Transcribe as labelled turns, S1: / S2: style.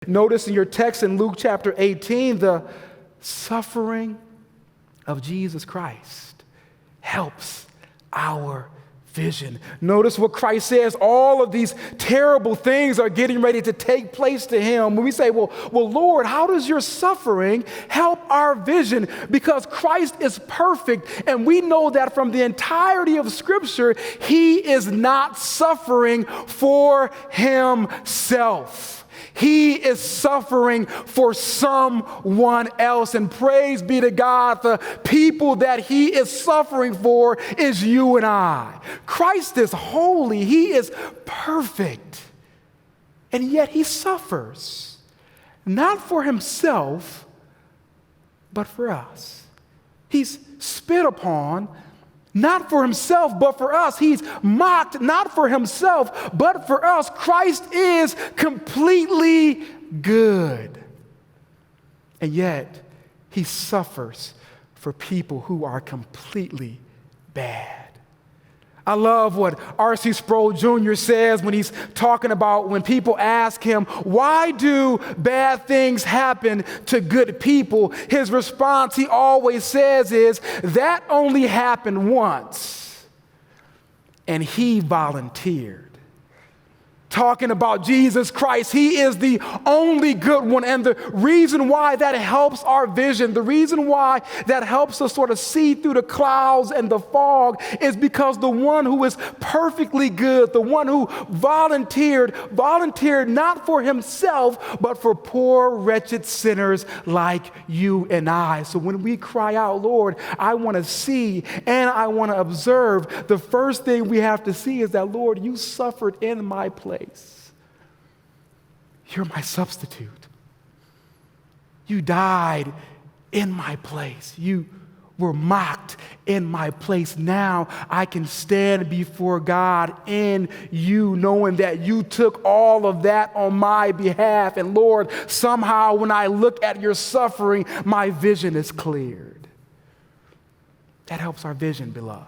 S1: Notice in your text in Luke chapter 18, the suffering of Jesus Christ helps our vision. Notice what Christ says. All of these terrible things are getting ready to take place to him. When we say, well, Lord, how does your suffering help our vision? Because Christ is perfect, and we know that from the entirety of Scripture, he is not suffering for himself. He is suffering for someone else. And praise be to God, the people that he is suffering for is you and I. Christ is holy. He is perfect. And yet he suffers, not for himself, but for us. He's spit upon, not for himself, but for us. He's mocked, not for himself, but for us. Christ is completely good. And yet, he suffers for people who are completely bad. I love what R.C. Sproul Jr. says when he's talking about when people ask him, why do bad things happen to good people? His response, he always says, is that only happened once, and he volunteered. Talking about Jesus Christ, he is the only good one. And the reason why that helps our vision, the reason why that helps us sort of see through the clouds and the fog is because the one who is perfectly good, the one who volunteered not for himself, but for poor, wretched sinners like you and I. So when we cry out, Lord, I want to see and I want to observe, the first thing we have to see is that, Lord, you suffered in my place. You're my substitute. You died in my place. You were mocked in my place. Now I can stand before God in you, knowing that you took all of that on my behalf. And Lord, somehow when I look at your suffering, my vision is cleared. That helps our vision, beloved.